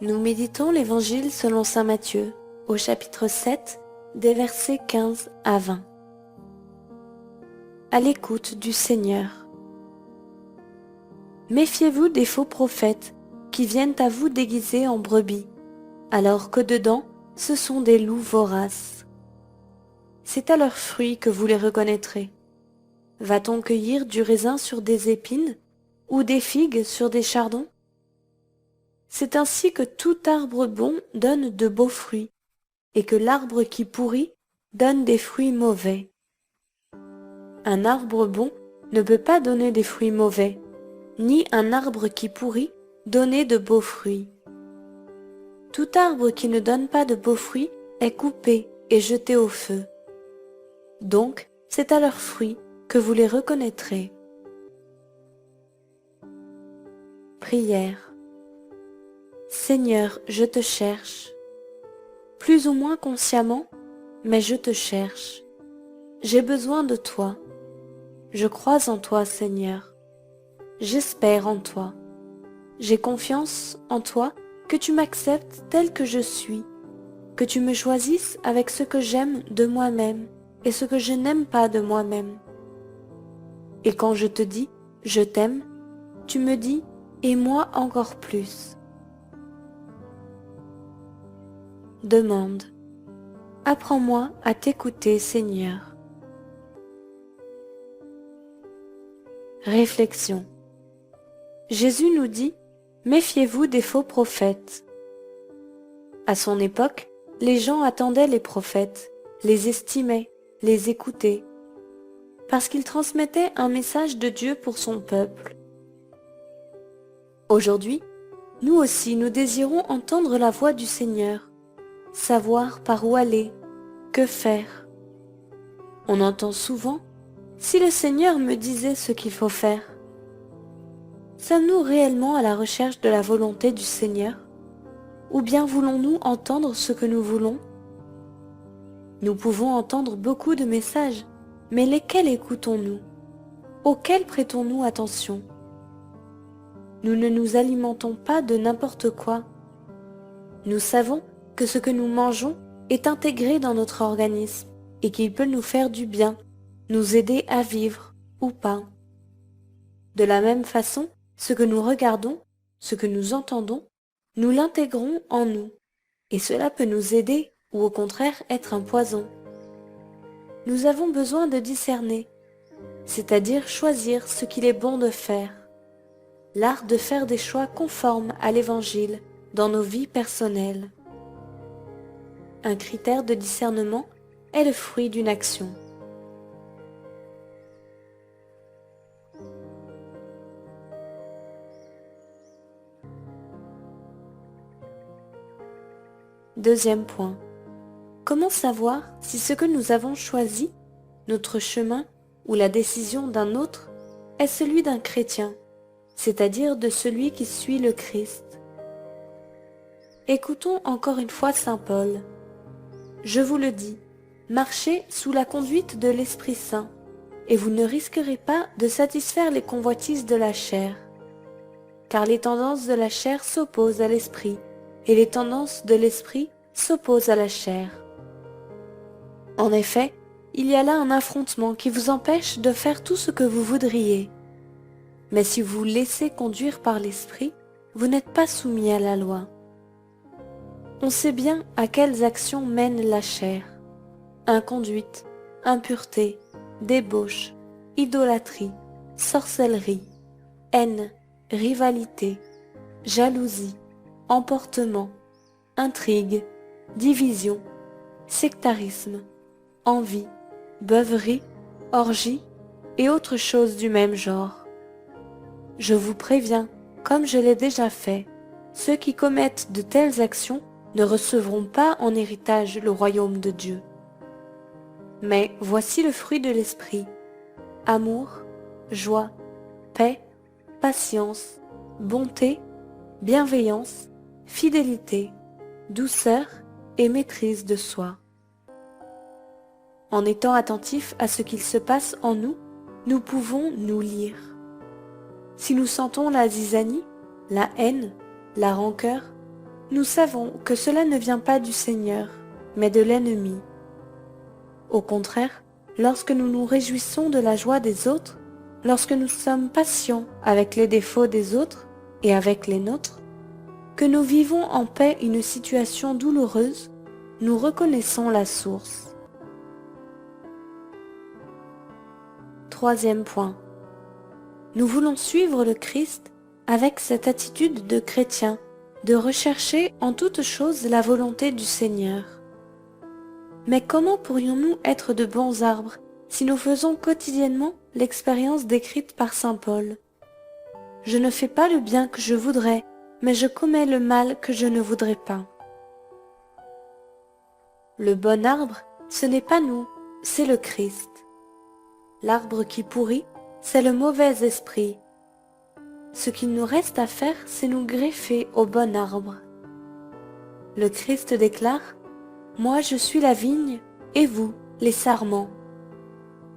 Nous méditons l'Évangile selon saint Matthieu, au chapitre 7, des versets 15 à 20. À l'écoute du Seigneur. Méfiez-vous des faux prophètes qui viennent à vous déguisés en brebis, alors que dedans, ce sont des loups voraces. C'est à leurs fruits que vous les reconnaîtrez. Va-t-on cueillir du raisin sur des épines ou des figues sur des chardons? C'est ainsi que tout arbre bon donne de beaux fruits, et que l'arbre qui pourrit donne des fruits mauvais. Un arbre bon ne peut pas donner des fruits mauvais, ni un arbre qui pourrit donner de beaux fruits. Tout arbre qui ne donne pas de beaux fruits est coupé et jeté au feu. Donc, c'est à leurs fruits que vous les reconnaîtrez. Prière. Seigneur, je te cherche. Plus ou moins consciemment, mais je te cherche. J'ai besoin de toi. Je crois en toi, Seigneur. J'espère en toi. J'ai confiance en toi que tu m'acceptes tel que je suis, que tu me choisisses avec ce que j'aime de moi-même et ce que je n'aime pas de moi-même. Et quand je te dis « je t'aime », tu me dis « et moi encore plus ». Demande. Apprends-moi à t'écouter, Seigneur. Réflexion. Jésus nous dit « Méfiez-vous des faux prophètes ». À son époque, les gens attendaient les prophètes, les estimaient, les écoutaient, parce qu'ils transmettaient un message de Dieu pour son peuple. Aujourd'hui, nous aussi nous désirons entendre la voix du Seigneur, savoir par où aller, que faire. On entend souvent « Si le Seigneur me disait ce qu'il faut faire ». Sommes-nous réellement à la recherche de la volonté du Seigneur? Ou bien voulons-nous entendre ce que nous voulons? Nous pouvons entendre beaucoup de messages, mais lesquels écoutons-nous? Auxquels prêtons-nous attention? Nous ne nous alimentons pas de n'importe quoi. Nous savons que ce que nous mangeons est intégré dans notre organisme et qu'il peut nous faire du bien, nous aider à vivre ou pas. De la même façon, ce que nous regardons, ce que nous entendons, nous l'intégrons en nous, et cela peut nous aider ou au contraire être un poison. Nous avons besoin de discerner, c'est-à-dire choisir ce qu'il est bon de faire, l'art de faire des choix conformes à l'Évangile dans nos vies personnelles. Un critère de discernement est le fruit d'une action. Deuxième point. Comment savoir si ce que nous avons choisi, notre chemin ou la décision d'un autre, est celui d'un chrétien, c'est-à-dire de celui qui suit le Christ? Écoutons encore une fois saint Paul. Je vous le dis, marchez sous la conduite de l'Esprit Saint, et vous ne risquerez pas de satisfaire les convoitises de la chair. Car les tendances de la chair s'opposent à l'Esprit, et les tendances de l'Esprit s'opposent à la chair. En effet, il y a là un affrontement qui vous empêche de faire tout ce que vous voudriez. Mais si vous vous laissez conduire par l'Esprit, vous n'êtes pas soumis à la loi. On sait bien à quelles actions mène la chair: inconduite, impureté, débauche, idolâtrie, sorcellerie, haine, rivalité, jalousie, emportement, intrigue, division, sectarisme, envie, beuverie, orgie et autres choses du même genre. Je vous préviens, comme je l'ai déjà fait, ceux qui commettent de telles actions ne recevront pas en héritage le royaume de Dieu. Mais voici le fruit de l'esprit: amour, joie, paix, patience, bonté, bienveillance, fidélité, douceur et maîtrise de soi. En étant attentifs à ce qu'il se passe en nous, nous pouvons nous lire. Si nous sentons la zizanie, la haine, la rancœur, nous savons que cela ne vient pas du Seigneur, mais de l'ennemi. Au contraire, lorsque nous nous réjouissons de la joie des autres, lorsque nous sommes patients avec les défauts des autres et avec les nôtres, que nous vivons en paix une situation douloureuse, nous reconnaissons la source. Troisième point. Nous voulons suivre le Christ avec cette attitude de chrétien, de rechercher en toute chose la volonté du Seigneur. Mais comment pourrions-nous être de bons arbres si nous faisons quotidiennement l'expérience décrite par saint Paul? Je ne fais pas le bien que je voudrais, mais je commets le mal que je ne voudrais pas. Le bon arbre, ce n'est pas nous, c'est le Christ. L'arbre qui pourrit, c'est le mauvais esprit. Ce qu'il nous reste à faire, c'est nous greffer au bon arbre. Le Christ déclare: « Moi je suis la vigne, et vous, les sarments.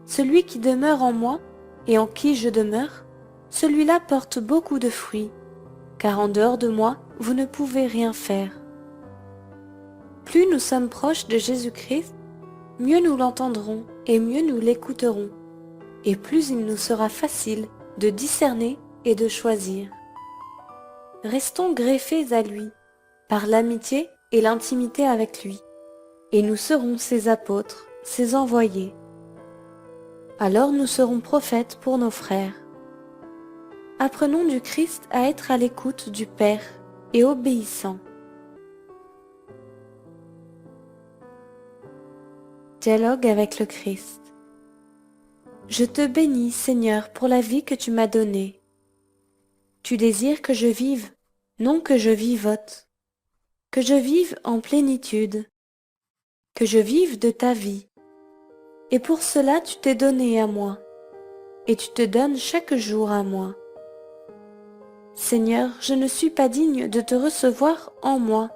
Celui qui demeure en moi, et en qui je demeure, celui-là porte beaucoup de fruits, car en dehors de moi, vous ne pouvez rien faire. » Plus nous sommes proches de Jésus-Christ, mieux nous l'entendrons et mieux nous l'écouterons, et plus il nous sera facile de discerner et de choisir. Restons greffés à lui, par l'amitié et l'intimité avec lui, et nous serons ses apôtres, ses envoyés. Alors nous serons prophètes pour nos frères. Apprenons du Christ à être à l'écoute du Père et obéissant. Dialogue avec le Christ. Je te bénis, Seigneur, pour la vie que tu m'as donnée. Tu désires que je vive, non que je vivote, que je vive en plénitude, que je vive de ta vie. Et pour cela tu t'es donné à moi, et tu te donnes chaque jour à moi. Seigneur, je ne suis pas digne de te recevoir en moi,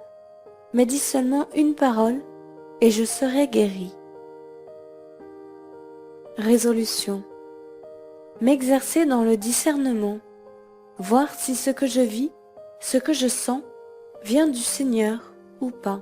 mais dis seulement une parole, et je serai guéri. Résolution. M'exercer dans le discernement, voir si ce que je vis, ce que je sens, vient du Seigneur ou pas.